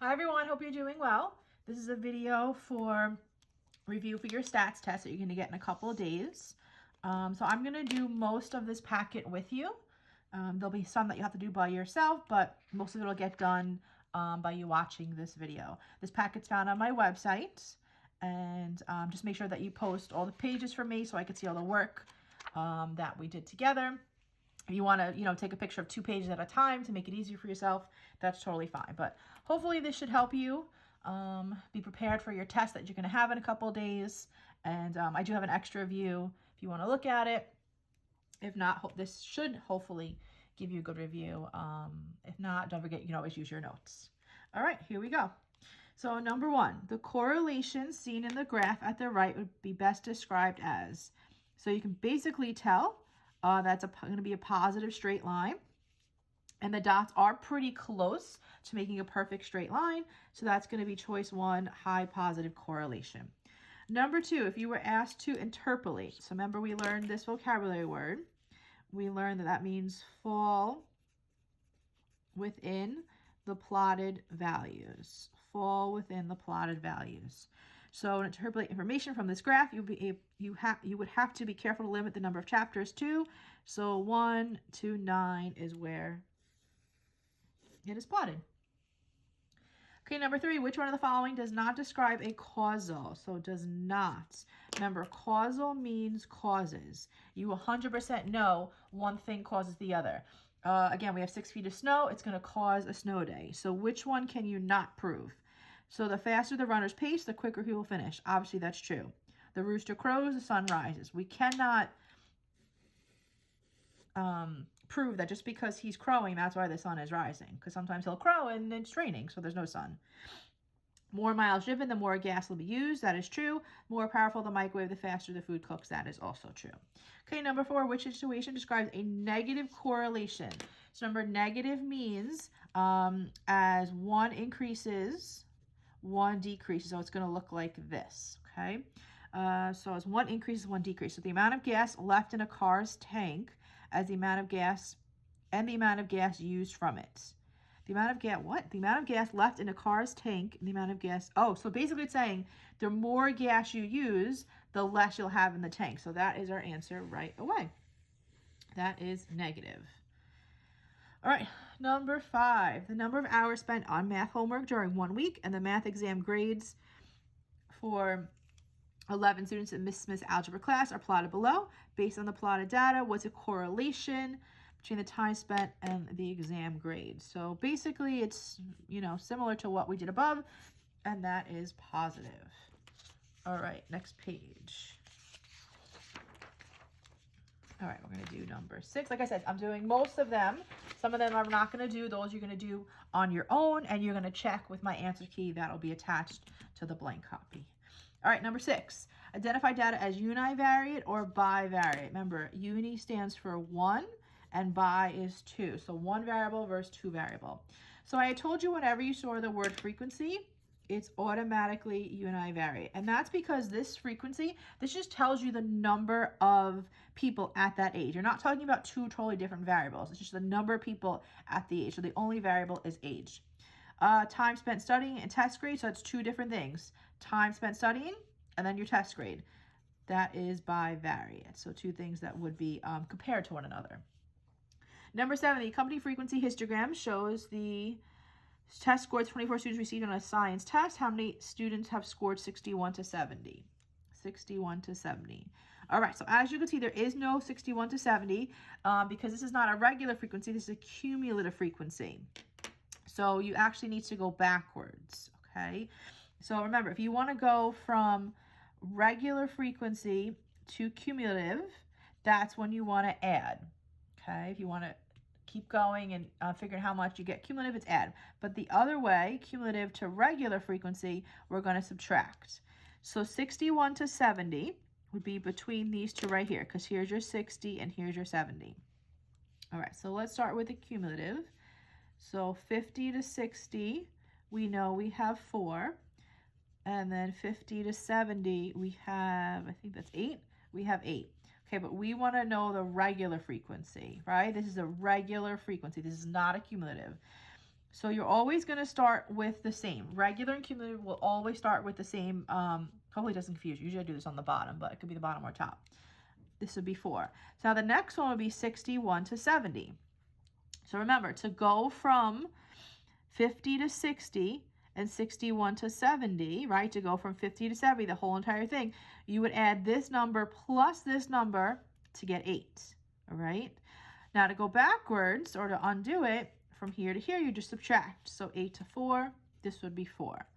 Hi everyone, hope you're doing well. This is a video for review for your stats test that you're going to get in a couple of days. So I'm going to do most of this packet with you. There'll be some that you have to do by yourself, but most of it will get done by you watching this video. This packet's found on my website, and just make sure that you post all the pages for me so I can see all the work that we did together. If you want to, take a picture of 2 pages at a time to make it easier for yourself, that's totally fine. But hopefully this should help you be prepared for your test that you're going to have in a couple of days. And I do have an extra view if you want to look at it. If not, this should hopefully give you a good review. If not, don't forget you can always use your notes. All right, here we go. So number 1, the correlation seen in the graph at the right would be best described as. So you can basically tell that's going to be a positive straight line. And the dots are pretty close to making a perfect straight line. So that's going to be choice 1, high positive correlation. Number 2, if you were asked to interpolate. So remember we learned this vocabulary word. We learned that that means fall within the plotted values. Fall within the plotted values. So to interpolate information from this graph, you would have to be careful to limit the number of chapters to. So 1 to 9 is where it is plotted. Okay, number 3, which one of the following does not describe a causal? So does not. Remember, causal means causes. You 100% know one thing causes the other. Again, we have 6 feet of snow. It's going to cause a snow day. So which one can you not prove? So the faster the runner's pace, the quicker he will finish. Obviously, that's true. The rooster crows, the sun rises. We cannot prove that just because he's crowing, that's why the sun is rising. Because sometimes he'll crow and it's raining, so there's no sun. More miles driven, the more gas will be used. That is true. More powerful the microwave, the faster the food cooks. That is also true. Okay, number 4, which situation describes a negative correlation? So remember, negative means as 1 increases, 1 decreases. So it's going to look like this, okay? So as 1 increases, 1 decreases. So the amount of gas left in a car's tank as the amount of gas and the amount of gas used from it. The amount of gas, what? The amount of gas left in a car's tank, the amount of gas, so basically it's saying the more gas you use, the less you'll have in the tank. So that is our answer right away. That is negative. All right, number 5, the number of hours spent on math homework during 1 week and the math exam grades for 11 students in Miss Smith's algebra class are plotted below. Based on the plotted data, what's a correlation between the time spent and the exam grade? So basically it's, similar to what we did above, and that is positive. All right, next page. All right, we're going to do number 6. Like I said, I'm doing most of them. Some of them I'm not going to do. Those you're going to do on your own, and you're going to check with my answer key. That'll be attached to the blank copy. All right, number 6. Identify data as univariate or bivariate. Remember, uni stands for 1 and bi is 2. So 1 variable versus 2 variable. So I told you whenever you saw the word frequency, it's automatically univariate. And that's because this frequency, this just tells you the number of people at that age. You're not talking about 2 totally different variables. It's just the number of people at the age. So the only variable is age. Time spent studying and test grade. So that's 2 different things. Time spent studying and then your test grade. That is bivariate. So 2 things that would be compared to one another. Number 7, the accompanying frequency histogram shows the test scores 24 students received on a science test. How many students have scored 61 to 70? 61 to 70. All right, so as you can see, there is no 61 to 70 because this is not a regular frequency. This is a cumulative frequency. So you actually need to go backwards, okay? So remember, if you want to go from regular frequency to cumulative, that's when you want to add, okay? If you want to keep going and figure out how much you get cumulative, it's add. But the other way, cumulative to regular frequency, we're going to subtract. So 61 to 70 would be between these 2 right here, because here's your 60 and here's your 70. All right, so let's start with the cumulative. So 50 to 60, we know we have 4. And then 50 to 70, we have, I think that's 8. We have 8. Okay, but we want to know the regular frequency, right? This is a regular frequency. This is not a cumulative. So you're always going to start with the same. Regular and cumulative will always start with the same. Hopefully it doesn't confuse you. Usually I do this on the bottom, but it could be the bottom or top. This would be 4. So now the next one would be 61 to 70. So remember, to go from 50 to 60 and 61 to 70, right? To go from 50 to 70, the whole entire thing, you would add this number plus this number to get 8, all right? Now to go backwards or to undo it, from here to here, you just subtract. So 8 to 4, this would be 4.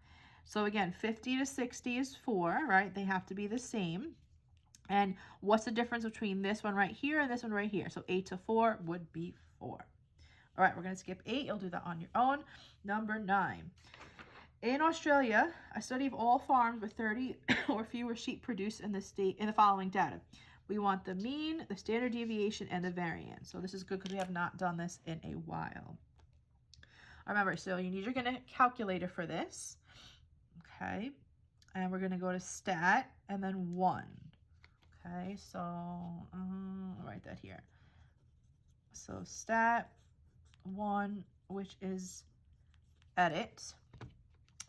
So again, 50 to 60 is 4, right? They have to be the same. And what's the difference between this one right here and this one right here? So 8 to 4 would be 4. All right, we're going to skip 8. You'll do that on your own. Number 9. In Australia, a study of all farms with 30 or fewer sheep produced in the state in the following data. We want the mean, the standard deviation, and the variance. So this is good because we have not done this in a while. Remember, so you need your calculator for this. Okay, and we're going to go to stat and then 1. Okay, so I'll write that here. So stat 1, which is edit.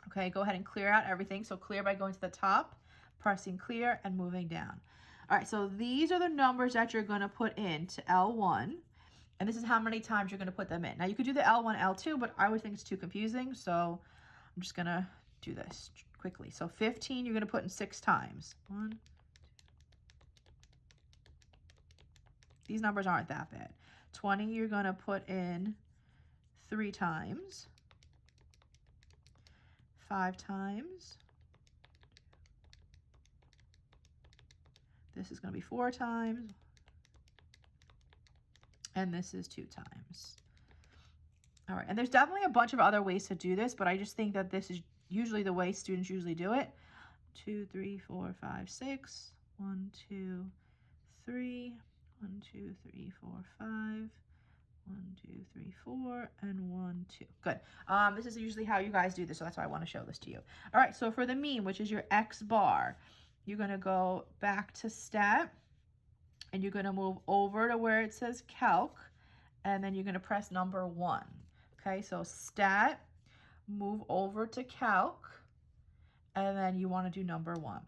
Okay, go ahead and clear out everything. So clear by going to the top, pressing clear, and moving down. All right, so these are the numbers that you're going to put into L1. And this is how many times you're going to put them in. Now, you could do the L1, L2, but I always think it's too confusing. So I'm just going to do this quickly. So 15, you're going to put in 6 times. 1, 2. These numbers aren't that bad. 20, you're going to put in 3 times. 5 times. This is going to be 4 times. And this is 2 times. All right, and there's definitely a bunch of other ways to do this, but I just think that this is usually the way students usually do it. 2, 3, 4, 5, 6. 1, 2, 3. 1, 2, 3, 4, 5. 1, 2, 3, 4, and 1, 2. Good. This is usually how you guys do this, so that's why I want to show this to you. All right, so for the mean, which is your X bar, you're going to go back to stat, and you're going to move over to where it says calc, and then you're going to press number 1. Okay, so stat, move over to calc, and then you want to do number 1.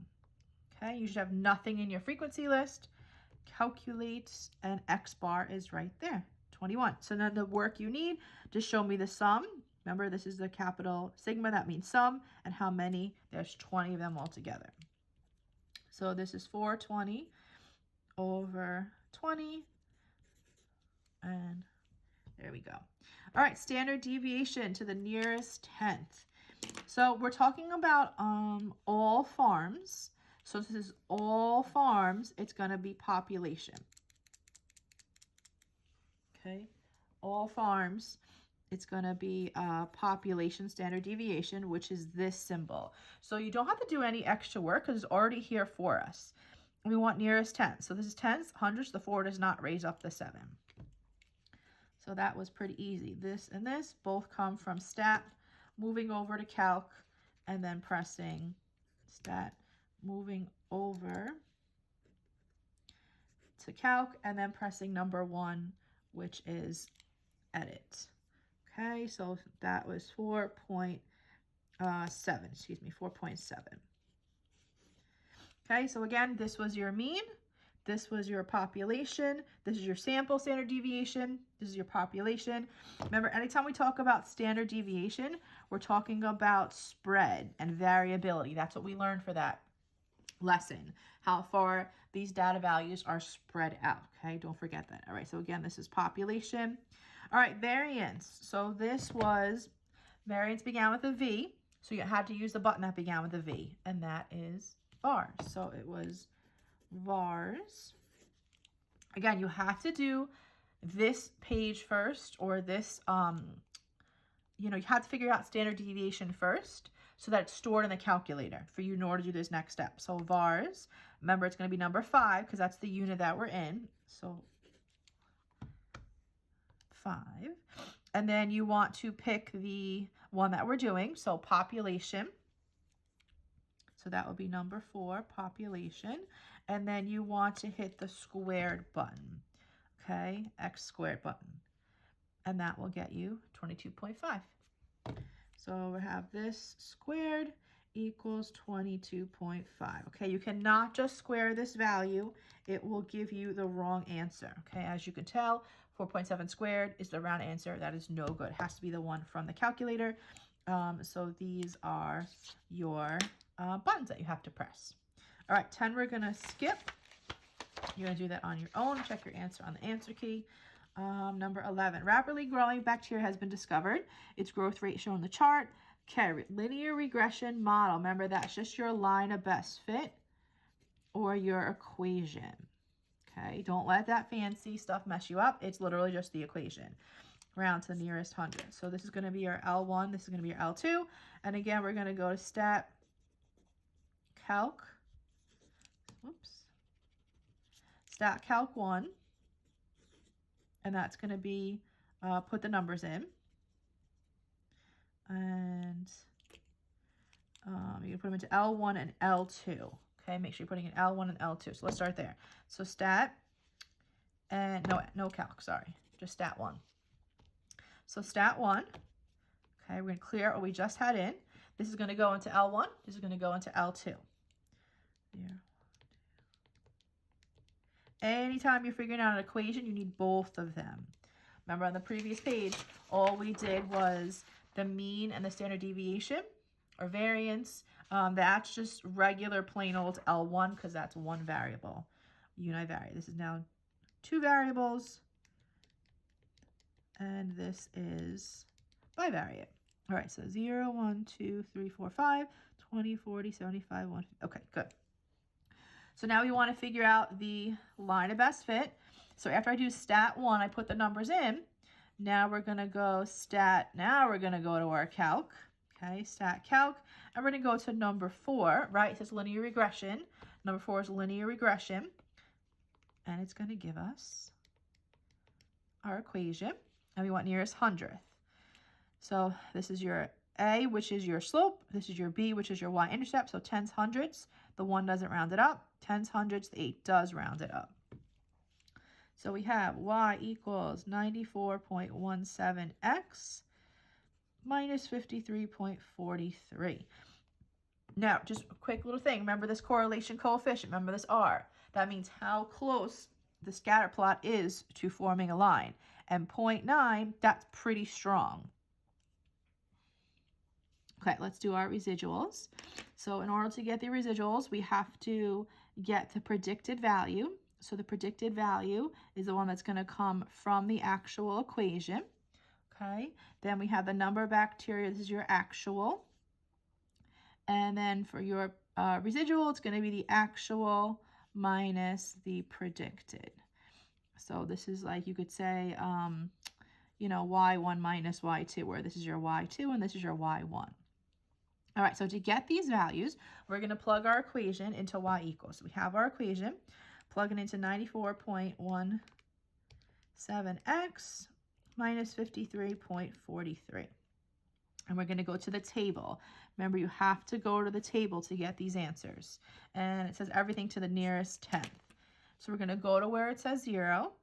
Okay, you should have nothing in your frequency list. Calculate, and X bar is right there, 21. So then the work you need, just show me the sum. Remember, this is the capital sigma, that means sum, and how many, there's 20 of them all together. So this is 420 over 20, and there we go. All right, standard deviation to the nearest tenth. So we're talking about all farms. So this is all farms. It's going to be population. Okay, all farms. It's going to be population standard deviation, which is this symbol. So you don't have to do any extra work because it's already here for us. We want nearest tenth. So this is tenths, hundredths. The 4 does not raise up the 7. So that was pretty easy. This and this both come from stat, moving over to calc, and then pressing stat, moving over to calc, and then pressing number 1, which is edit. Okay, so that was 4.7, 4.7. Okay, so again, this was your mean, this was your population, this is your sample standard deviation, this is your population. Remember, anytime we talk about standard deviation, we're talking about spread and variability. That's what we learned for that lesson, how far these data values are spread out. Okay, don't forget that. All right, so again, this is population. All right, variance. So this was, variance began with a V, so you had to use the button that began with a V, and that is vars. So it was vars. Again, you have to do this page first, or this, you have to figure out standard deviation first so that it's stored in the calculator for you in order to do this next step. So vars, remember it's going to be number 5 because that's the unit that we're in. So 5. And then you want to pick the one that we're doing. So population. So that would be number 4, population. And then you want to hit the squared button. Okay, X squared button. And that will get you 22.5. So we have this squared equals 22.5. Okay, you cannot just square this value. It will give you the wrong answer. Okay, as you can tell, 4.7 squared is the round answer. That is no good. It has to be the one from the calculator. So these are your buttons that you have to press. All right, 10 we're going to skip. You're going to do that on your own. Check your answer on the answer key. Number 11, rapidly growing bacteria has been discovered. Its growth rate shown in the chart. Okay, linear regression model. Remember, that's just your line of best fit or your equation. Okay, don't let that fancy stuff mess you up. It's literally just the equation. Round to the nearest 100. So this is going to be our L1. This is going to be your L2. And again, we're going to go to stat calc. Whoops. Stat calc 1. And that's going to be, put the numbers in. And you can put them into L1 and L2. Okay, make sure you're putting in L1 and L2. So let's start there. So stat, and no calc, sorry. Just stat 1. So stat 1, okay, we're going to clear out what we just had in. This is going to go into L1. This is going to go into L2. There. Anytime you're figuring out an equation, you need both of them. Remember on the previous page, all we did was the mean and the standard deviation or variance. That's just regular plain old L1 because that's one variable, univariate. This is now 2 variables, and this is bivariate. All right, so 0, 1, 2, 3, 4, 5, 20, 40, 75, 1. Okay, good. So now we want to figure out the line of best fit. So after I do stat 1, I put the numbers in. Now we're going to go now we're going to go to our calc. Okay, stat calc. And we're going to go to number 4, right? It says linear regression. Number 4 is linear regression. And it's going to give us our equation. And we want nearest hundredth. So this is your A, which is your slope. This is your B, which is your y-intercept. So 10s hundredths. The 1 doesn't round it up. 10s hundredths, the 8 does round it up. So we have y equals 94.17x minus 53.43. Now, just a quick little thing. Remember this correlation coefficient. Remember this R. That means how close the scatter plot is to forming a line. And 0.9, that's pretty strong. Okay, let's do our residuals. So in order to get the residuals, we have to get the predicted value. So the predicted value is the one that's going to come from the actual equation. Okay, then we have the number of bacteria. This is your actual. And then for your residual, it's going to be the actual minus the predicted. So this is like you could say, you know, y1 minus y2, where this is your y2 and this is your y1. All right, so to get these values, we're going to plug our equation into y equals. So we have our equation, plug it into 94.17x minus 53.43. And we're going to go to the table. Remember, you have to go to the table to get these answers. And it says everything to the nearest tenth. So we're going to go to where it says 0.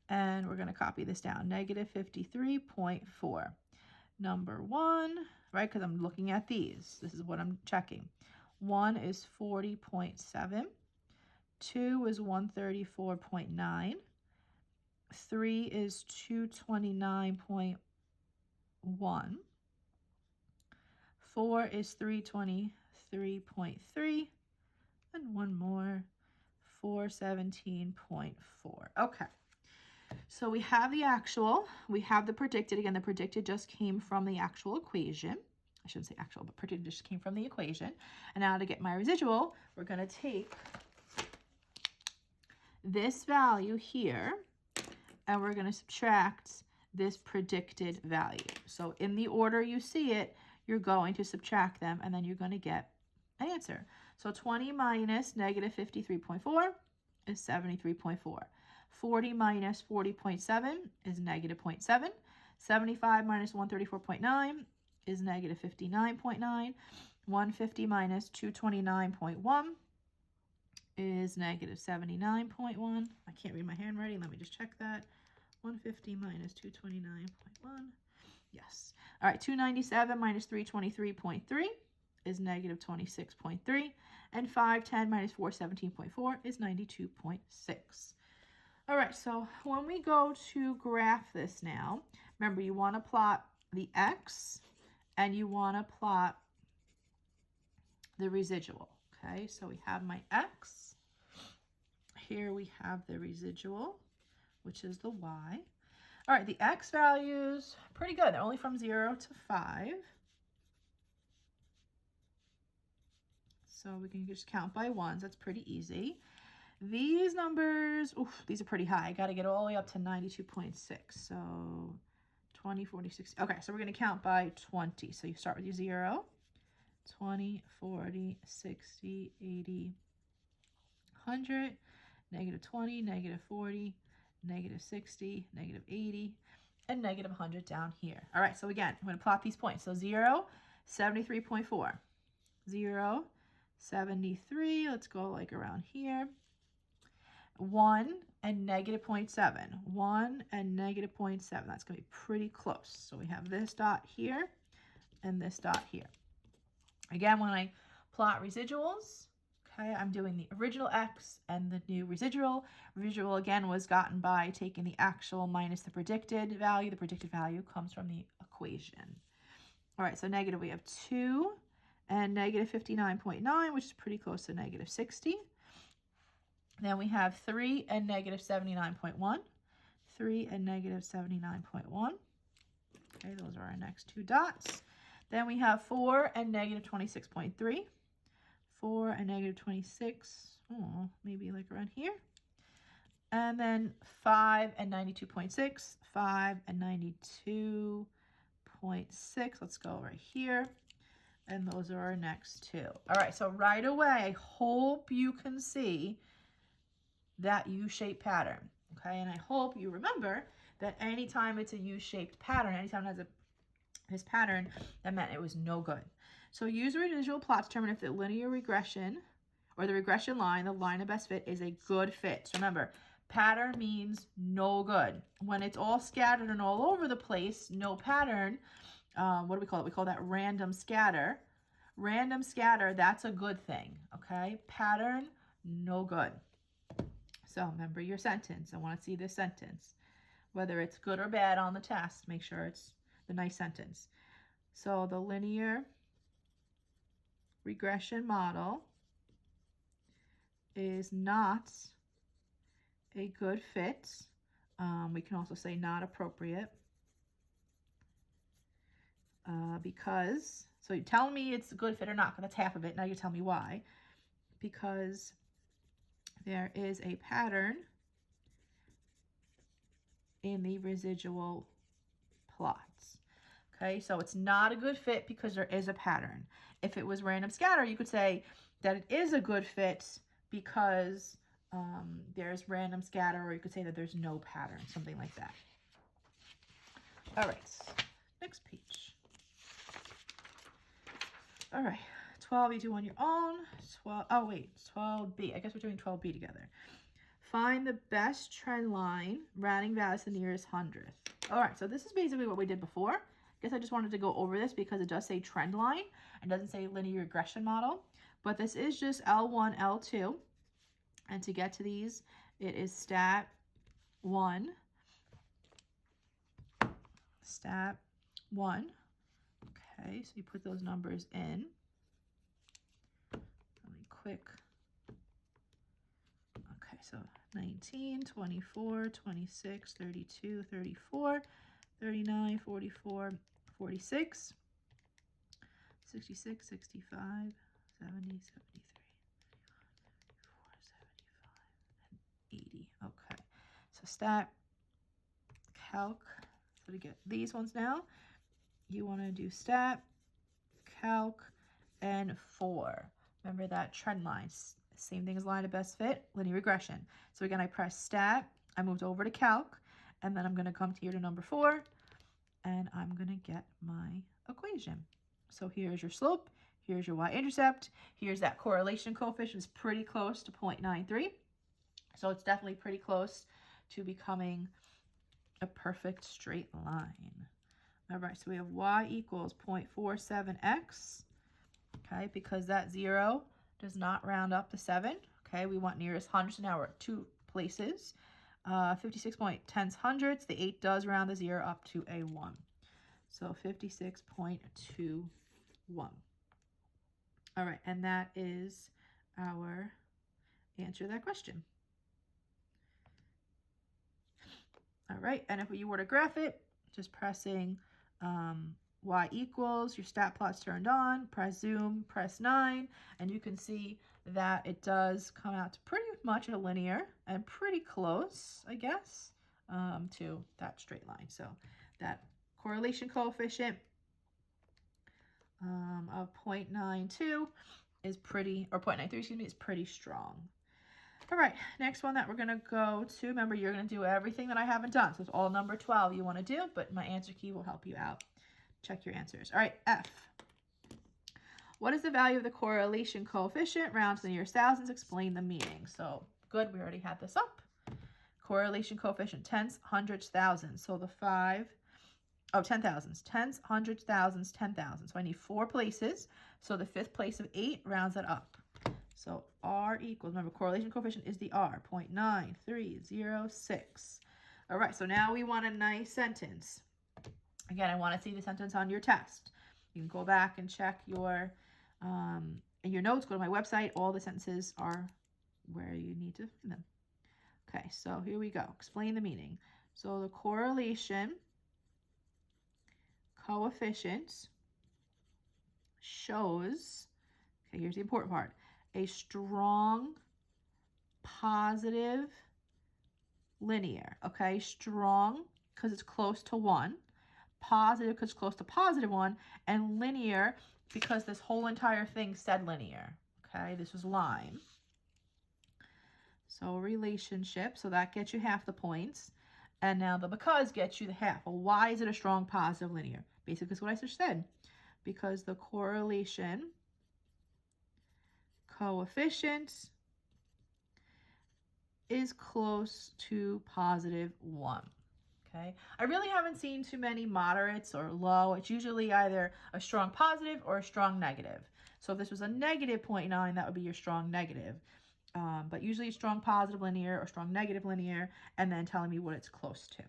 And we're going to copy this down, negative 53.4. Number 1, right, because I'm looking at these. This is what I'm checking. 1 is 40.7. 2 is 134.9. 3 is 229.1. 4 is 323.3. And one more, 417.4. Okay. So we have the actual, we have the predicted. Again, the predicted just came from the actual equation. I shouldn't say actual, but predicted just came from the equation. And now to get my residual, we're going to take this value here, and we're going to subtract this predicted value. So in the order you see it, you're going to subtract them, and then you're going to get an answer. So 20 minus negative 53.4 is 73.4. 40 minus 40.7 is negative 0.7. 75 minus 134.9 is negative 59.9. 150 minus 229.1 is negative 79.1. I can't read my handwriting. Let me just check that. 150 minus 229.1. Yes. All right, 297 minus 323.3 is negative 26.3. And 510 minus 417.4 is 92.6. All right, so when we go to graph this now, remember you want to plot the x and you want to plot the residual. Okay, so we have my x. Here we have the residual, which is the y. All right, the x values, pretty good. They're only from 0 to 5. So we can just count by ones. That's pretty easy. These numbers, oof, these are pretty high. I got to get all the way up to 92.6. So 20, 40, 60. Okay, so we're going to count by 20. So you start with your 0. 20, 40, 60, 80, 100, negative 20, negative 40, negative 60, negative 80, and negative 100 down here. All right, so again, I'm going to plot these points. So 0, 73.4. 0, 73, let's go like around here. 1 and negative 0.7. 1 and negative 0.7. That's going to be pretty close. So we have this dot here and this dot here. Again, when I plot residuals, okay, I'm doing the original x and the new residual. Residual, again, was gotten by taking the actual minus the predicted value. The predicted value comes from the equation. All right, so negative, we have 2 and negative 59.9, which is pretty close to negative 60. Then we have 3 and negative 79.1. 3 and negative 79.1. Okay, those are our next two dots. Then we have 4 and negative 26.3. 4 and negative 26, oh, maybe like around here. And then 5 and 92.6. 5 and 92.6. Let's go right here. And those are our next two. All right, so right away, I hope you can see that U-shaped pattern, okay? And I hope you remember that anytime it's a U-shaped pattern, anytime it has this pattern, that meant it was no good. So use the residual plot to determine if the linear regression or the regression line, the line of best fit, is a good fit. So remember, pattern means no good. When it's all scattered and all over the place, no pattern, what do we call it? We call that random scatter. Random scatter, that's a good thing, okay? Pattern, no good. So remember your sentence. I want to see this sentence. Whether it's good or bad on the test, make sure it's the nice sentence. So the linear regression model is not a good fit. We can also say not appropriate. Because, so you tell me it's a good fit or not, because that's half of it. Now you tell me why. Because there is a pattern in the residual plots. Okay, so it's not a good fit because there is a pattern. If it was random scatter, you could say that it is a good fit because there's random scatter, or you could say that there's no pattern, something like that. All right, next page. All right, 12 you do on your own. 12B. I guess we're doing 12B together. Find the best trend line, rounding values to the nearest hundredth. All right, so this is basically what we did before. I guess I just wanted to go over this because it does say trend line and doesn't say linear regression model. But this is just L1, L2. And to get to these, it is stat 1. Stat 1. Okay, so you put those numbers in. Let me quick. Okay, so 19, 24, 26, 32, 34, 39, 44, 46, 66, 65, 70, 73, 74, 75, and 80. Okay, so stat, calc. So to get these ones now, you want to do stat, calc, and 4. Remember that trend line. Same thing as line of best fit, linear regression. So again, I press stat, I moved over to calc, and then I'm going to come here to number 4, and I'm going to get my equation. So here's your slope, here's your y-intercept, here's that correlation coefficient. It's pretty close to 0.93. So it's definitely pretty close to becoming a perfect straight line. All right, so we have y equals 0.47x, okay, because that 0 does not round up to 7, okay, we want nearest hundreds, so now we're at 2 places. 56.10 hundredths, the 8 does round the 0 up to a 1. So 56.21. All right, and that is our answer to that question. All right, and if you were to graph it, just pressing y equals, your stat plot's turned on, press zoom, press 9, and you can see that it does come out to pretty much a linear and pretty close, I guess, to that straight line. So that correlation coefficient of 0.92 is pretty, or 0.93, excuse me, is pretty strong. All right, next one that we're gonna go to, remember you're gonna do everything that I haven't done. So it's all number 12 you wanna do, but my answer key will help you out. Check your answers. All right, F. What is the value of the correlation coefficient? Round to the nearest thousands, explain the meaning. So good, we already had this up. Correlation coefficient, tenths, hundreds, thousands. So the 10,000s, tenths, hundreds, thousands, 10,000. So I need 4 places. So the 5th place of 8 rounds it up. So R equals, remember correlation coefficient is the R, 0.9306. All right, so now we want a nice sentence. Again, I want to see the sentence on your test. You can go back and check your, in your notes, go to my website. All the sentences are where you need to find them. Okay, so here we go. Explain the meaning. So the correlation coefficient shows, okay, here's the important part, a strong positive linear, okay? Strong because it's close to 1, positive because it's close to positive 1, and linear because this whole entire thing said linear, okay? This was line. So relationship, so that gets you half the points. And now the because gets you the half. Well, why is it a strong positive linear? Basically, it's what I just said. Because the correlation coefficient is close to positive 1. Okay, I really haven't seen too many moderates or low. It's usually either a strong positive or a strong negative. So if this was a negative 0.9, that would be your strong negative. But usually a strong positive linear or strong negative linear, and then telling me what it's close to.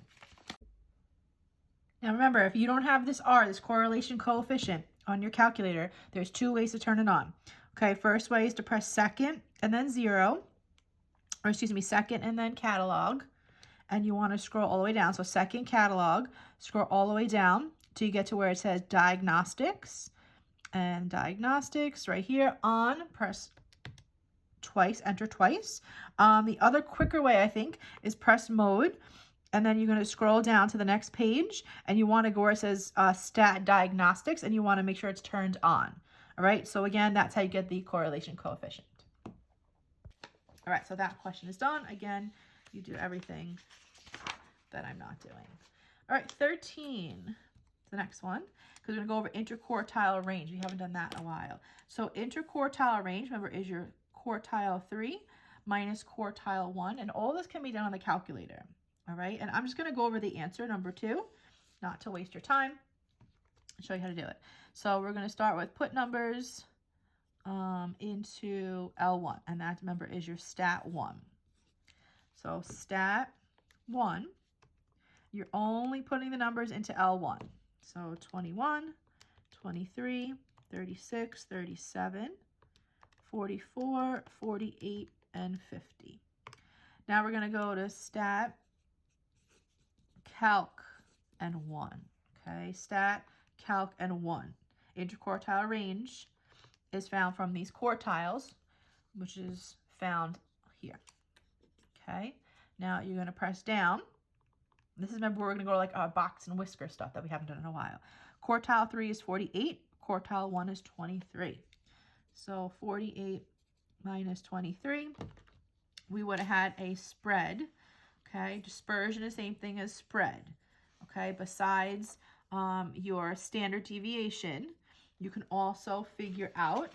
Now remember, if you don't have this R, this correlation coefficient on your calculator, there's 2 ways to turn it on. Okay, first way is to press second and then 0, or excuse me, second and then catalog, and you want to scroll all the way down. So second catalog, scroll all the way down till you get to where it says diagnostics, and diagnostics right here on, press twice, enter twice. The other quicker way, I think, is press mode, and then you're going to scroll down to the next page, and you want to go where it says stat diagnostics, and you want to make sure it's turned on. All right, so again, that's how you get the correlation coefficient. All right, so that question is done. Again, you do everything that I'm not doing. All right, 13, the next one, because we're going to go over interquartile range. We haven't done that in a while. So interquartile range, remember, is your quartile 3 minus quartile 1, and all this can be done on the calculator. All right, and I'm just going to go over the answer, number 2, not to waste your time, and show you how to do it. So we're going to start with put numbers into L1, and that, remember, is your stat 1. So stat 1, you're only putting the numbers into L1. So 21, 23, 36, 37, 44, 48, and 50. Now we're going to go to stat, calc, and 1. Okay, stat, calc, and 1. Interquartile range is found from these quartiles, which is found here. Okay, now you're going to press down. This is, remember, we're going to go to like box and whisker stuff that we haven't done in a while. Quartile 3 is 48. Quartile 1 is 23. So 48 minus 23, we would have had a spread. Okay, dispersion is the same thing as spread. Okay, besides your standard deviation, you can also figure out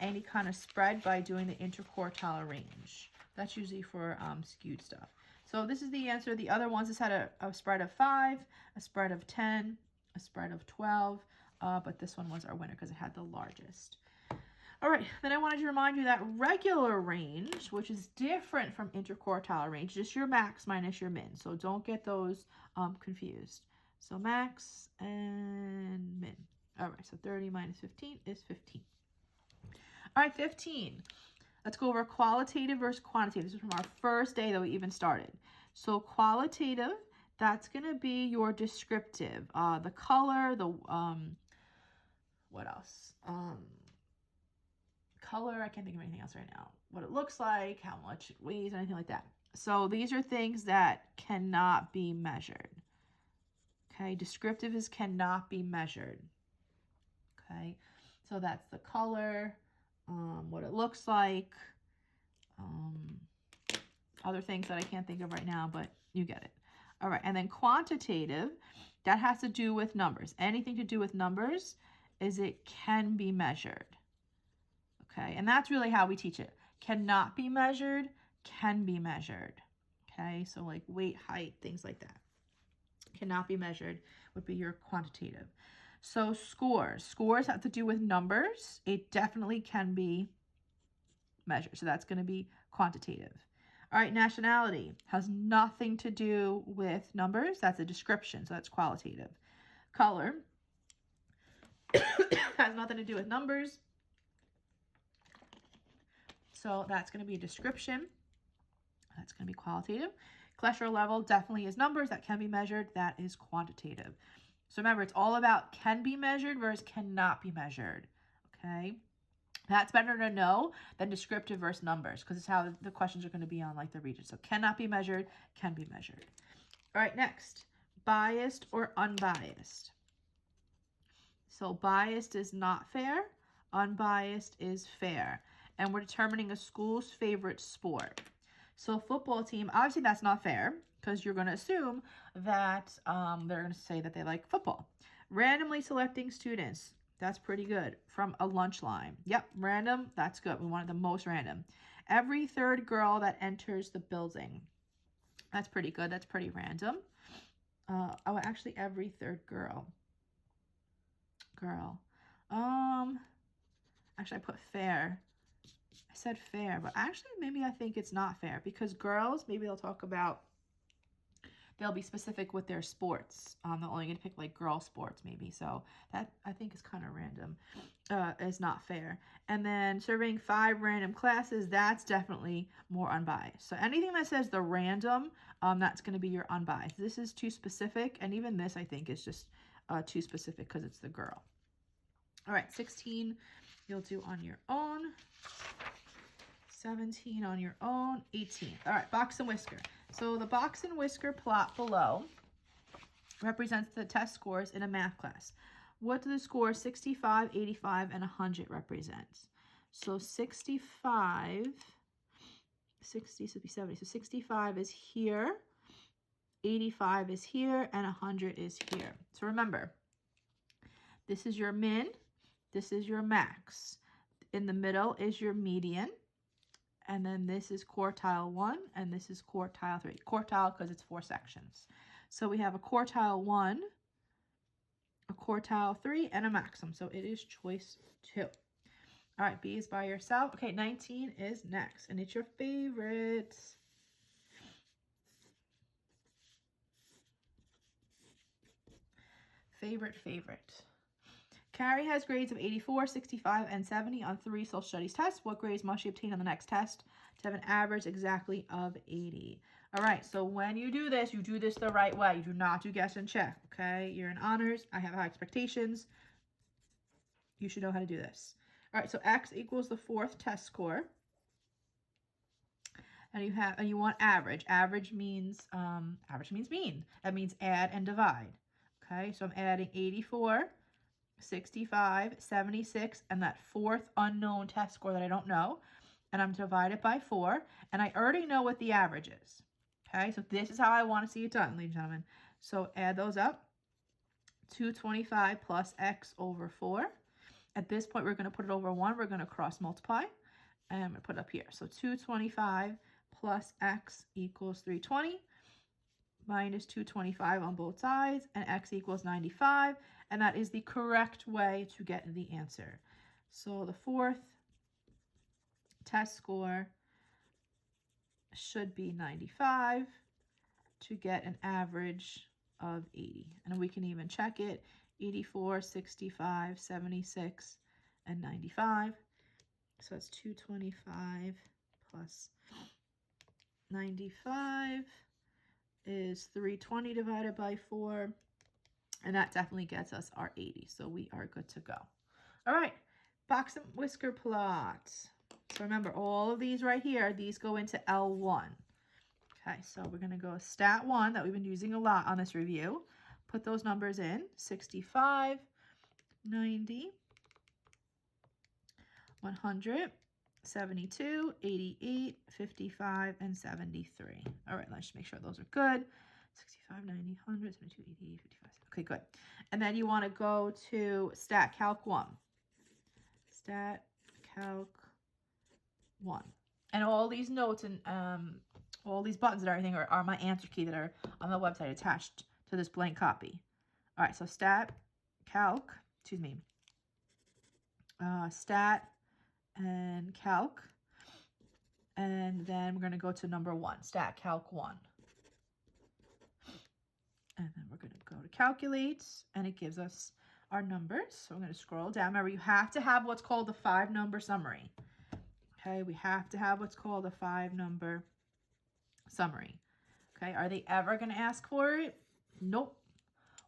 any kind of spread by doing the interquartile range. That's usually for skewed stuff. So this is the answer. The other ones, this had a spread of 5, a spread of 10, a spread of 12, but this one was our winner because it had the largest. All right, then I wanted to remind you that regular range, which is different from interquartile range, just your max minus your min. So don't get those confused. So max and min. All right, so 30 minus 15 is 15. All right, 15. Let's go over qualitative versus quantitative. This is from our first day that we even started. So qualitative, that's going to be your descriptive. The color, the, what else? Color, I can't think of anything else right now. What it looks like, how much it weighs, anything like that. So these are things that cannot be measured. Okay, descriptive is cannot be measured. Okay, so that's the color, what it looks like, other things that I can't think of right now, but you get it. All right, and then quantitative, that has to do with numbers. Anything to do with numbers is it can be measured. Okay, and that's really how we teach it. Cannot be measured, can be measured. Okay, so like weight, height, things like that. Cannot be measured would be your quantitative. So scores. Scores have to do with numbers. It definitely can be measured. So that's going to be quantitative. All right, nationality has nothing to do with numbers. That's a description, so that's qualitative. Color has nothing to do with numbers. So that's going to be a description. That's going to be qualitative. Cholesterol level definitely is numbers. That can be measured. That is quantitative. So remember, it's all about can be measured versus cannot be measured. Okay? That's better to know than descriptive versus numbers because it's how the questions are going to be on like the region. So cannot be measured, can be measured. All right, next. Biased or unbiased. So biased is not fair. Unbiased is fair. And we're determining a school's favorite sport. So football team, obviously that's not fair because you're going to assume that they're going to say that they like football. Randomly selecting students, that's pretty good. From a lunch line. Yep, random, that's good. We wanted the most random. Every third girl that enters the building. That's pretty good. That's pretty random. Oh, actually every third girl. Actually I put fair. I said fair, but actually maybe I think it's not fair because girls, maybe they'll talk about, they'll be specific with their sports. They're only going to pick like girl sports maybe. So that I think is kind of random. Is not fair. And then surveying 5 random classes, that's definitely more unbiased. So anything that says the random, that's going to be your unbiased. This is too specific. And even this I think is just too specific because it's the girl. All right, 16 you'll do on your own. 17 on your own, 18. All right, box and whisker. So the box and whisker plot below represents the test scores in a math class. What do the scores 65, 85, and 100 represent? So 65, 60 should be 70. So 65 is here, 85 is here, and 100 is here. So remember, this is your min, this is your max. In the middle is your median. And then this is quartile 1, and this is quartile 3. Quartile because it's 4 sections. So we have a quartile 1, a quartile 3, and a maximum. So it is choice 2. All right, B is by yourself. Okay, 19 is next, and it's your favorite. Favorite. Carrie has grades of 84, 65, and 70 on 3 social studies tests. What grades must she obtain on the next test to have an average exactly of 80? All right, so when you do this the right way. You do not do guess and check, okay? You're in honors. I have high expectations. You should know how to do this. All right, so X equals the 4th test score. And you want average. Average means mean. That means add and divide. Okay, so I'm adding 84. 65, 76, and that 4th unknown test score that I don't know, and I'm divided by 4, and I already know what the average is. Okay, so this is how I want to see it done, ladies and gentlemen. So add those up. 225 plus x over 4. At this point, we're going to put it over 1. We're going to cross multiply, and I'm going to put it up here. So 225 plus x equals 320 minus 225 on both sides, and x equals 95, and that is the correct way to get the answer. So the fourth test score should be 95 to get an average of 80. And we can even check it, 84, 65, 76, and 95. So it's 225 plus 95 is 320 divided by 4, and that definitely gets us our 80. So we are good to go. All right, box and whisker plots. So remember, all of these right here, these go into L1. Okay, so we're going to go stat 1 that we've been using a lot on this review. Put those numbers in, 65, 90, 100, 72, 88, 55, and 73. All right, let's just make sure those are good. 65, 90, 100, 72, 88, 55. Okay, good. And then you want to go to Stat Calc 1. Stat Calc 1. And all these notes and all these buttons and everything are my answer key that are on the website attached to this blank copy. All right, so Stat Calc, Stat and Calc, and then we're going to go to number 1, Stat Calc 1. And then we're going to go to calculate, and it gives us our numbers. So I'm going to scroll down. Remember, you have to have what's called the 5-number summary. Okay, we have to have what's called a 5-number summary. Okay, are they ever going to ask for it? Nope.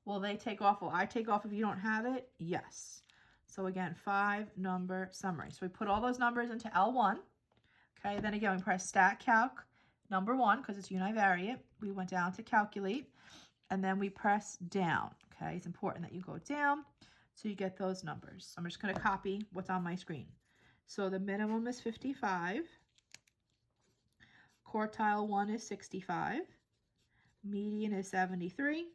Will they take off? Will I take off if you don't have it? Yes. So again, 5-number summary. So we put all those numbers into L1. Okay, then again, we press Stat Calc number 1 because it's univariate. We went down to calculate, and then we press down. Okay, it's important that you go down so you get those numbers. I'm just going to copy what's on my screen. So the minimum is 55. Quartile 1 is 65. Median is 73.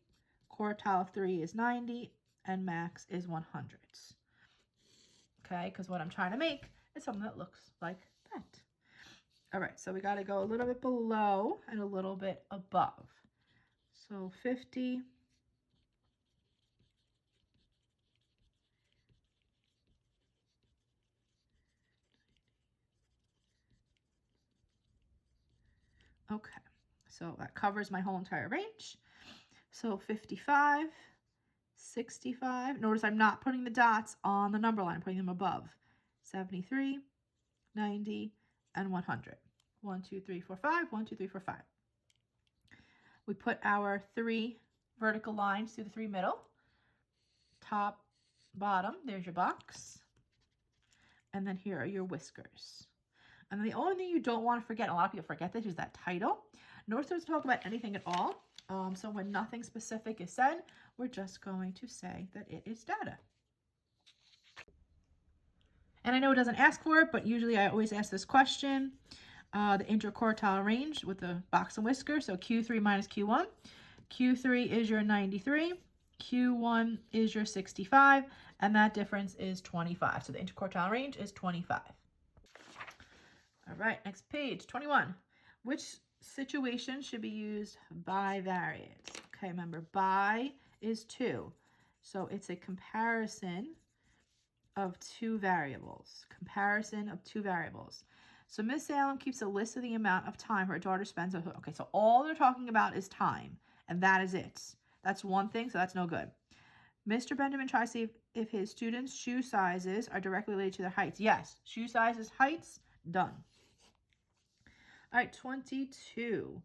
Quartile 3 is 90. And max is 100. Okay, because what I'm trying to make is something that looks like that. All right, so we got to go a little bit below and a little bit above. So 50. Okay, so that covers my whole entire range. So 55, 65. Notice I'm not putting the dots on the number line, I'm putting them above. 73, 90, and 100. 1, 2, 3, 4, 5. 1, 2, 3, 4, 5. We put our 3 vertical lines through the 3 middle. Top, bottom, there's your box. And then here are your whiskers. And the only thing you don't want to forget, and a lot of people forget this, is that title. Notice doesn't talk about anything at all. So when nothing specific is said, we're just going to say that it is data. And I know it doesn't ask for it, but usually I always ask this question. The interquartile range with the box and whisker. So Q3 minus Q1. Q3 is your 93. Q1 is your 65. And that difference is 25. So the interquartile range is 25. All right, next page, 21. Which situation should be used bivariate? Okay, remember, bi is 2. So it's a comparison of 2 variables. Comparison of 2 variables. So Miss Salem keeps a list of the amount of time her daughter spends on. Okay, so all they're talking about is time, and that is it. That's one thing, so that's no good. Mr. Benjamin tries to see if his students' shoe sizes are directly related to their heights. Yes, shoe sizes, heights, done. All right, 22.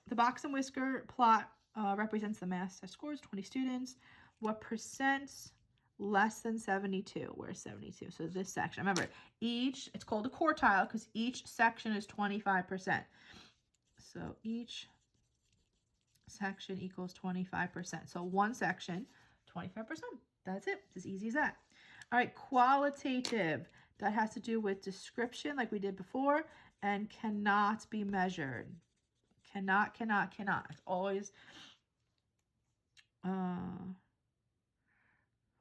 The box and whisker plot represents the math test scores, 20 students. What percent less than 72? Where's 72? So this section. Remember, it's called a quartile because each section is 25%. So each section equals 25%. So one section, 25%. That's it. It's as easy as that. All right, qualitative. That has to do with description like we did before and cannot be measured. Cannot. It's always,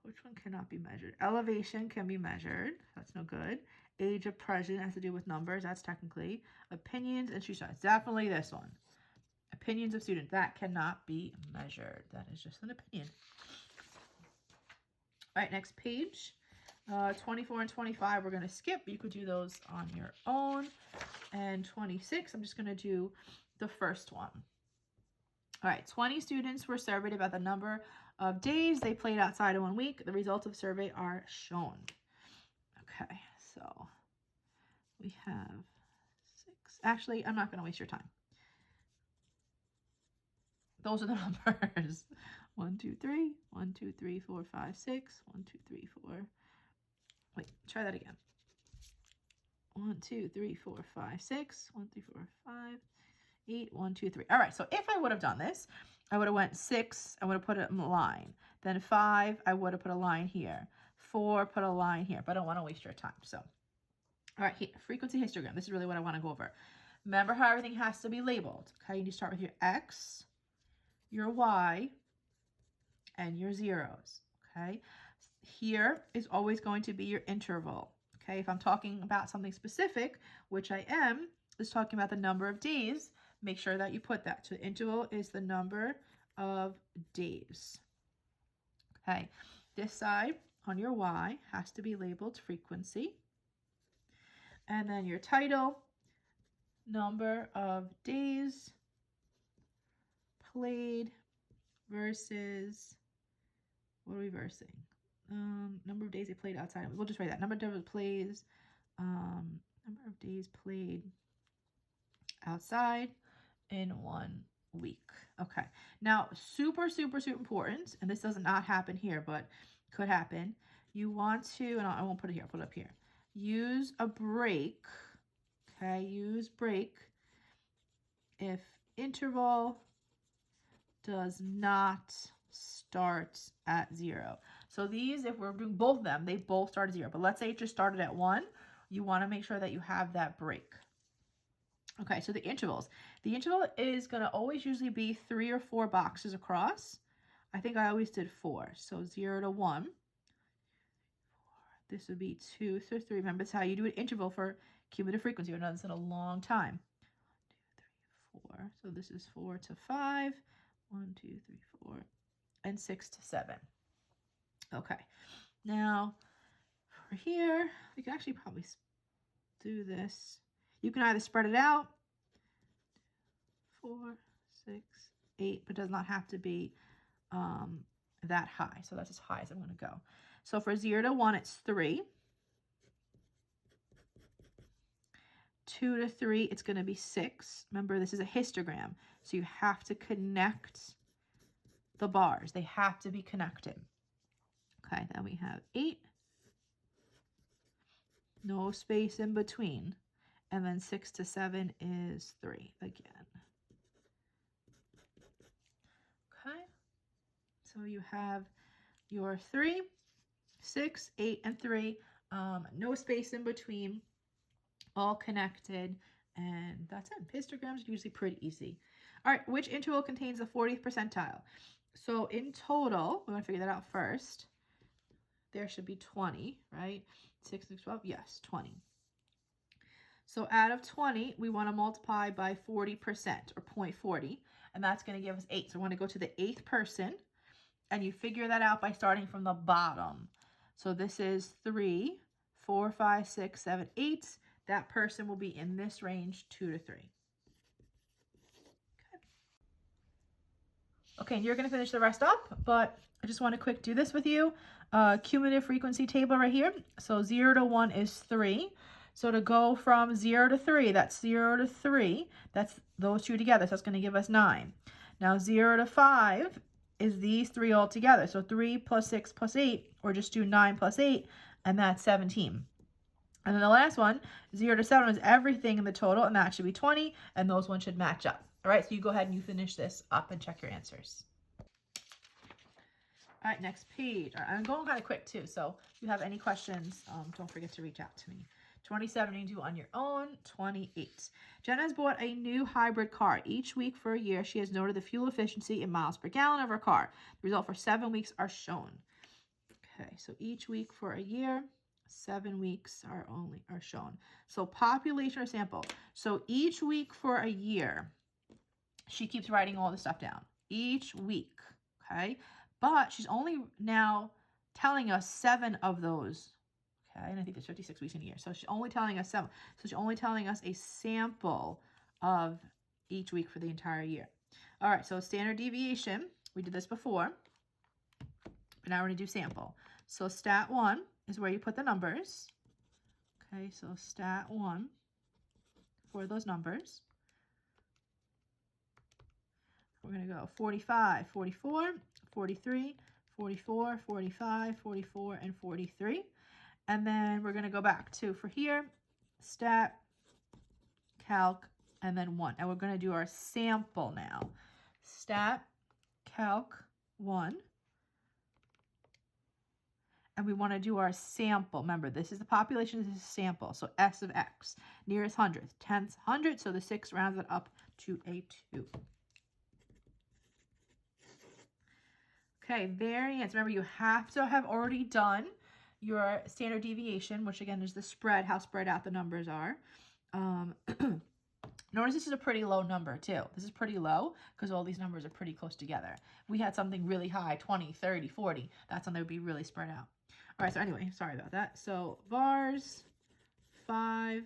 which which one cannot be measured? Elevation can be measured. That's no good. Age of president has to do with numbers. That's technically. Opinions and street signs. Definitely this one. Opinions of students. That cannot be measured. That is just an opinion. All right, next page. 24 and 25 we're going to skip. You could do those on your own. And 26, I'm just going to do the first one. All right, 20 students were surveyed about the number of days they played outside in 1 week. The results of the survey are shown. Okay, so we have 6. Actually, I'm not going to waste your time. Those are the numbers. 1, 2, 3. 1, 2, 3, 4, 5, 6. 1, 2, 3, 4. Wait, try that again. 1, 2, 3, 4, 5, 6. 1, 3, 4, 5, 8. 1, 2, 3. All right, so if I would have done this, I would have went 6, I would have put it in a line. Then 5, I would have put a line here. 4, put a line here, but I don't want to waste your time. So, all right, here, frequency histogram. This is really what I want to go over. Remember how everything has to be labeled. Okay, you need to start with your X, your Y, and your zeros. Okay, here is always going to be your interval. Okay, if I'm talking about something specific, which I am, is talking about the number of days, make sure that you put that. So the interval is the number of days. Okay, this side on your Y has to be labeled frequency. And then your title, number of days played versus, what are we versing? Number of days they played outside. We'll just write that. Number of days played outside in 1 week. Okay. Now, super, super, super important, and this does not happen here, but could happen. You want to, and I won't put it here, I'll put it up here. Use a break. Okay, use break if interval does not start at 0. So these, if we're doing both of them, they both start at 0. But let's say it just started at 1. You want to make sure that you have that break. Okay, so the intervals. The interval is going to always usually be 3 or 4 boxes across. I think I always did 4. So 0 to 1. This would be 2 to 3. Remember, that's how you do an interval for cumulative frequency. I've done this in a long time. 1, 2, 3, 4. So this is 4 to 5. 1, 2, 3, 4. And 6 to 7. Okay. Now, for here, we can actually probably do this. You can either spread it out, 4, 6, 8, but it does not have to be that high. So that's as high as I'm going to go. So for 0 to 1, it's 3. 2 to 3, it's going to be 6. Remember, this is a histogram, so you have to connect the bars. They have to be connected. Okay, then we have 8. No space in between. And then 6 to 7 is 3 again. Okay, so you have your 3, 6, 8, and 3. No space in between. All connected, and that's it. Histograms are usually pretty easy. All right, which interval contains the 40th percentile? So in total, we're going to figure that out first. There should be 20, right? 6 to 12, yes, 20. So out of 20, we want to multiply by 40% or 0.40, and that's going to give us 8. So we want to go to the 8th person, and you figure that out by starting from the bottom. So this is 3, 4, 5, 6, 7, 8. That person will be in this range, 2 to 3. Okay, and you're going to finish the rest up, but I just want to quick do this with you. Cumulative frequency table right here. So 0 to 1 is 3. So to go from 0 to 3, that's 0 to 3. That's those two together. So that's going to give us 9. Now 0 to 5 is these 3 all together. So 3 plus 6 plus 8, or just do 9 plus 8, and that's 17. And then the last one, 0 to 7, is everything in the total, and that should be 20, and those ones should match up. All right, so you go ahead and you finish this up and check your answers. All right, next page. All right, I'm going kind of quick too, so if you have any questions, don't forget to reach out to me. 27, you can do on your own. 28. Jenna has bought a new hybrid car. Each week for a year, she has noted the fuel efficiency in miles per gallon of her car. The result for 7 weeks are shown. Okay, so each week for a year, 7 weeks are shown. So population or sample. So each week for a year, she keeps writing all the stuff down. Each week, okay? But she's only now telling us 7 of those. Okay, and I think there's 56 weeks in a year. So she's only telling us 7. So she's only telling us a sample of each week for the entire year. All right, so standard deviation. We did this before. But now we're going to do sample. So stat 1 is where you put the numbers. Okay, so stat 1 for those numbers. We're going to go 45, 44, 43, 44, 45, 44, and 43. And then we're going to go back to, for here, stat, calc, and then 1. And we're going to do our sample now. Stat, calc, 1. And we want to do our sample. Remember, this is the population, this is sample. So S of X, nearest hundredth, tenths, hundred. So the 6 rounds it up to a 2. Okay, variance. Remember, you have to have already done your standard deviation, which again is the spread, how spread out the numbers are. Notice this is a pretty low number too. This is pretty low because all these numbers are pretty close together. If we had something really high, 20, 30, 40, that's when they would be really spread out. All right, so anyway, sorry about that. So vars 5.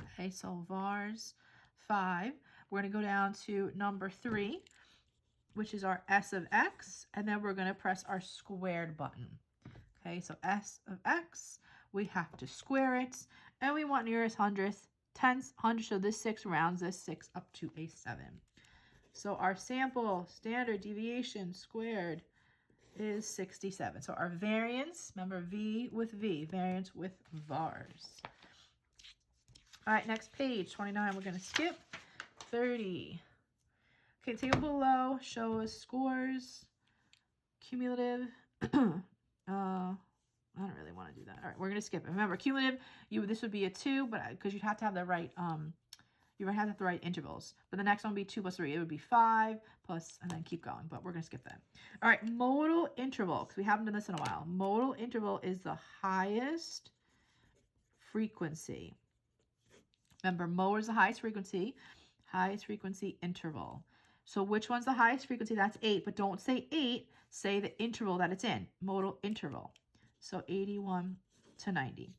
Okay, so vars 5. We're going to go down to number 3, which is our S of X, and then we're going to press our squared button. Okay, so S of X, we have to square it, and we want nearest hundredth, tenths, hundred, so this 6 rounds this 6 up to a 7. So our sample standard deviation squared is 67. So our variance, remember V with V, variance with vars. All right, next page, 29, we're going to skip. 30. Okay, table below shows scores, cumulative. I don't really want to do that. All right, we're going to skip it. Remember, cumulative, this would be a 2, but because you'd have to have the right, you would have the right intervals. But the next one would be 2 plus 3. It would be 5 plus, and then keep going, but we're going to skip that. All right, modal interval, because we haven't done this in a while. Modal interval is the highest frequency. Remember, mode is the highest frequency interval. So which one's the highest frequency? That's 8, but don't say 8. Say the interval that it's in, modal interval. So 81 to 90.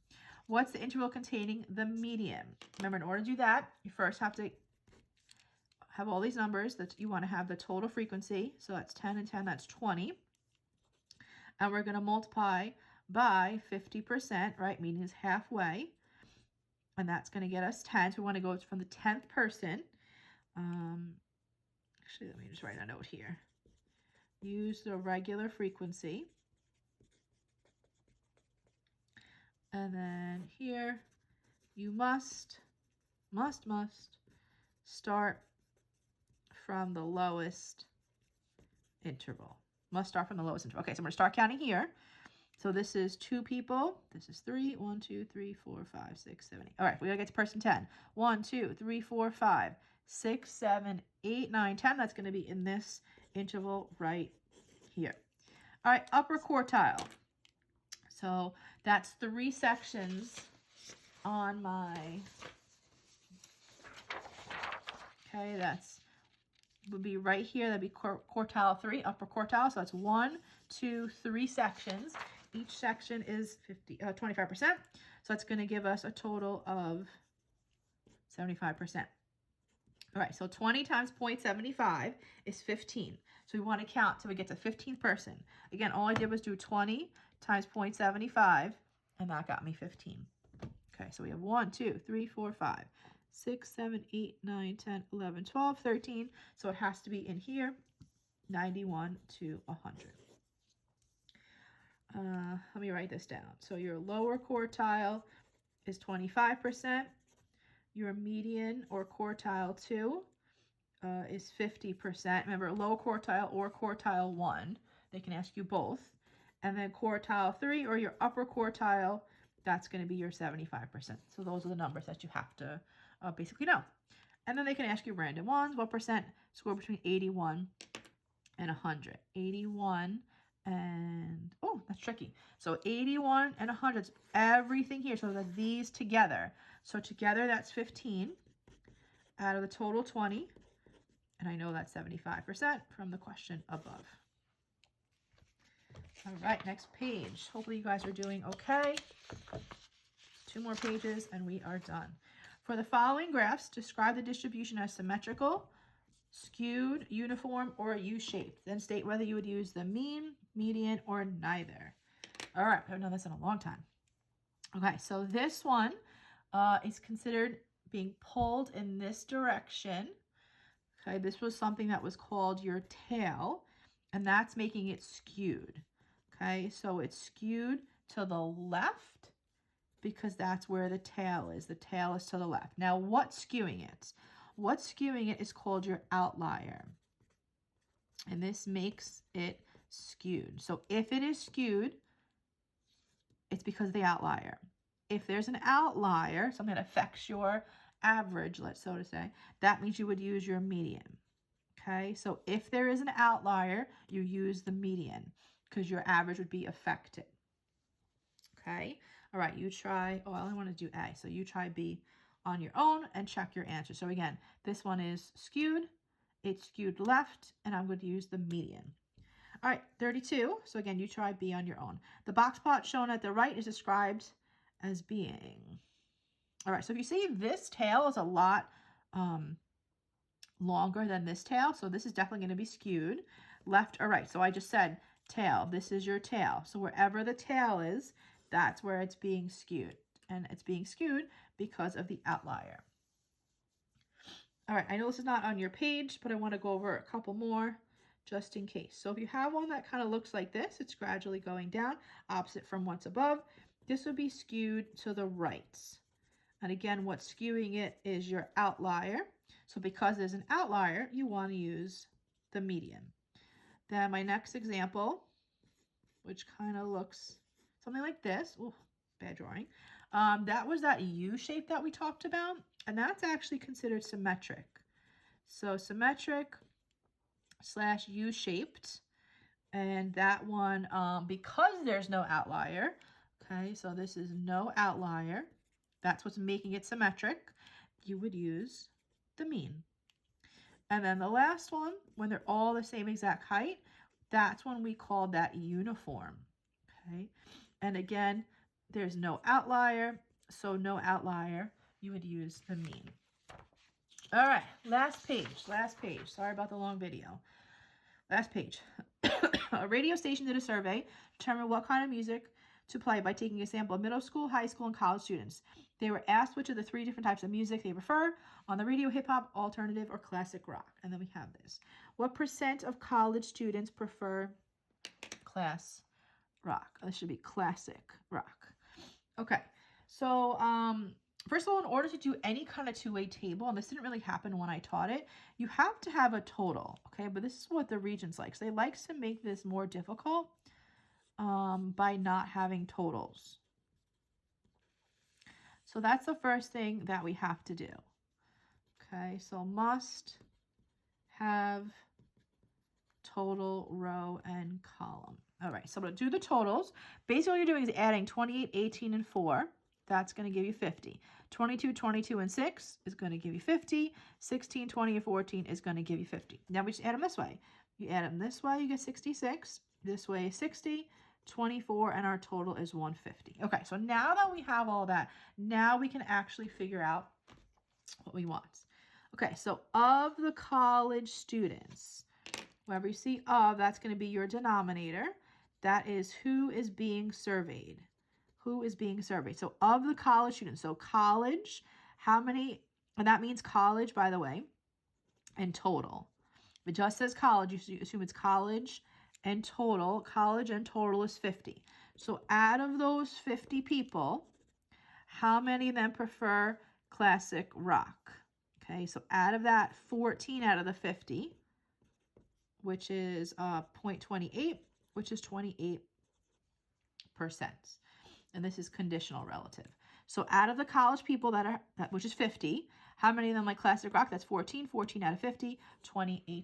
What's the interval containing the median? Remember, in order to do that, you first have to have all these numbers that you want to have the total frequency. So that's 10 and 10, that's 20. And we're going to multiply by 50%, right? Median is halfway. And that's going to get us 10. So we want to go from the 10th person. Actually, let me just write a note here. Use the regular frequency. And then here, you must start from the lowest interval. Must start from the lowest interval. Okay, so I'm going to start counting here. So this is 2 people. This is 3. 1, 2, 3, 4, 5, 6, 7, 8. All right, we got to get to person 10. 1, 2, 3, 4, 5, 6, 7, 8, 9, 10. That's going to be in this interval right here. All right, upper quartile. So that's 3 sections on my, okay, that's would be right here. That'd be quartile 3, upper quartile. So that's 1, 2, 3 sections. Each section is 25%. So that's going to give us a total of 75%. All right, so 20 times 0.75 is 15. So we want to count till we get to 15th person. Again, all I did was do 20 times 0.75, and that got me 15. Okay, so we have 1, 2, 3, 4, 5, 6, 7, 8, 9, 10, 11, 12, 13. So it has to be in here, 91 to 100. Let me write this down. So your lower quartile is 25%. Your median or quartile 2 is 50%. Remember, low quartile or quartile 1. They can ask you both. And then quartile 3 or your upper quartile, that's going to be your 75%. So those are the numbers that you have to basically know. And then they can ask you random ones. What percent score between 81 and 100? 81 and, oh, that's tricky. So 81 and 100, it's everything here. So that's these together. So together that's 15 out of the total 20. And I know that's 75% from the question above. All right, next page. Hopefully you guys are doing okay. 2 more pages and we are done. For the following graphs, describe the distribution as symmetrical, skewed, uniform, or U-shaped. Then state whether you would use the mean, median, or neither. All right, I've done this in a long time. Okay, so this one is considered being pulled in this direction. Okay, this was something that was called your tail, and that's making it skewed. Okay, so it's skewed to the left because that's where the tail is. The tail is to the left. Now, what's skewing it? What's skewing it is called your outlier. And this makes it skewed. So if it is skewed, it's because of the outlier. If there's an outlier, something that affects your average, let's so to say, that means you would use your median. Okay, so if there is an outlier, you use the median because your average would be affected. Okay, all right, you try, oh, I only want to do A, so you try B on your own and check your answer. So again, this one is skewed, it's skewed left, and I'm going to use the median. All right, 32, so again, you try B on your own. The box plot shown at the right is described as being, all right, so if you see this tail is a lot longer than this tail, so this is definitely going to be skewed, left or right. So I just said tail, this is your tail. So wherever the tail is, that's where it's being skewed. And it's being skewed because of the outlier. All right, I know this is not on your page, but I want to go over a couple more just in case. So if you have one that kind of looks like this, it's gradually going down, opposite from what's above. This would be skewed to the right. And again, what's skewing it is your outlier. So because there's an outlier, you want to use the median. Then my next example, which kind of looks something like this. Ooh, bad drawing. That was that U shape that we talked about, and that's actually considered symmetric. So symmetric / U-shaped, and that one, because there's no outlier, okay, so this is no outlier, that's what's making it symmetric, you would use the mean. And then the last one, when they're all the same exact height, that's when we call that uniform, okay? And again, there's no outlier, so no outlier, you would use the mean. All right, last page. Sorry about the long video. Last page. A radio station did a survey to determine what kind of music to play by taking a sample of middle school, high school, and college students. They were asked which of the 3 different types of music they prefer on the radio: hip hop, alternative, or classic rock. And then we have this. What % of college students prefer class rock? This should be classic rock. Okay, so first of all, in order to do any kind of two-way table, and this didn't really happen when I taught it, you have to have a total, okay? But this is what the Regents like. So they like to make this more difficult by not having totals. So that's the first thing that we have to do. Okay, so must have total row and column. All right, so I'm going to do the totals. Basically, what you're doing is adding 28, 18, and 4. That's going to give you 50. 22, 22, and 6 is going to give you 50. 16, 20, and 14 is going to give you 50. Now we just add them this way. You add them this way, you get 66. This way, 60, 24, and our total is 150. Okay, so now that we have all that, now we can actually figure out what we want. Okay, so of the college students, wherever you see of, that's going to be your denominator. That is who is being surveyed. Who is being surveyed. So of the college students, so college, how many, and that means college, by the way, and total. If it just says college, you assume it's college and total. College and total is 50. So out of those 50 people, how many of them prefer classic rock? Okay, so out of that, 14 out of the 50, which is 0.28, which is 28%. And this is conditional relative. So out of the college people which is 50, how many of them like classic rock? That's 14. 14 out of 50, 28%.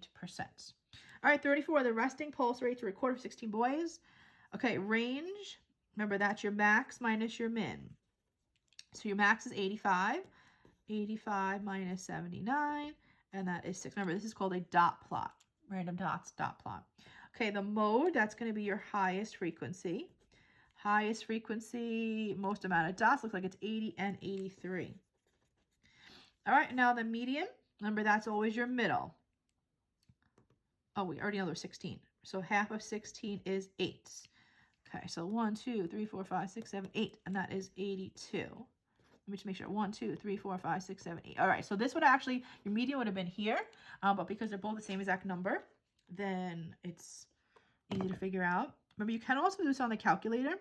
All right, 34, the resting pulse rates are recorded for 16 boys. Okay, range, remember that's your max minus your min. So your max is 85. 85 minus 79, and that is 6. Remember, this is called a dot plot. Random dots, dot plot. Okay, the mode, that's going to be your highest frequency. Highest frequency, most amount of dots, looks like it's 80 and 83. All right, now the median, remember that's always your middle. Oh, we already know there's 16. So half of 16 is 8. Okay, so 1, 2, 3, 4, 5, 6, 7, 8, and that is 82. Let me just make sure. 1, 2, 3, 4, 5, 6, 7, 8. All right, so this would actually, your median would have been here, but because they're both the same exact number, then it's easy to figure out. Remember, you can also do this on the calculator.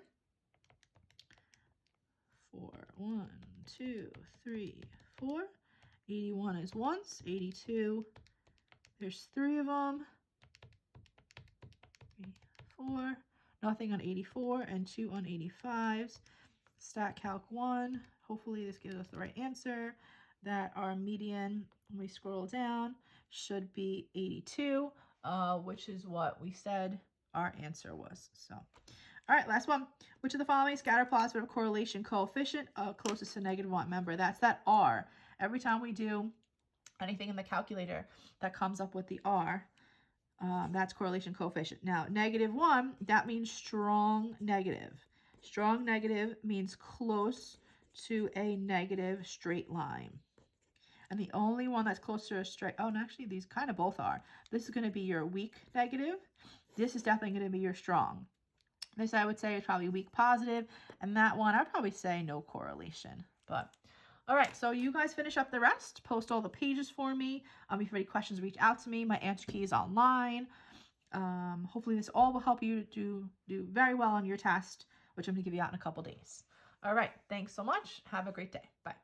4, 1, 2, 3, 4. 81 is once. 82, there's 3 of them. 84, nothing on 84, and 2 on 85s. Stat calc 1. Hopefully this gives us the right answer. That our median, when we scroll down, should be 82, which is what we said our answer was. So, all right, last one. Which of the following scatter plots would have correlation coefficient closest to -1? Remember, that's that R. Every time we do anything in the calculator that comes up with the R, that's correlation coefficient. Now, -1, that means strong negative. Strong negative means close to a negative straight line. And the only one that's close to a straight, oh, and actually these kind of both are. This is going to be your weak negative. This is definitely going to be your strong. This I would say is probably weak positive. And that one, I'd probably say no correlation. But, all right, so you guys finish up the rest. Post all the pages for me. If you have any questions, reach out to me. My answer key is online. Hopefully this all will help you to do very well on your test, which I'm going to give you out in a couple days. All right, thanks so much. Have a great day. Bye.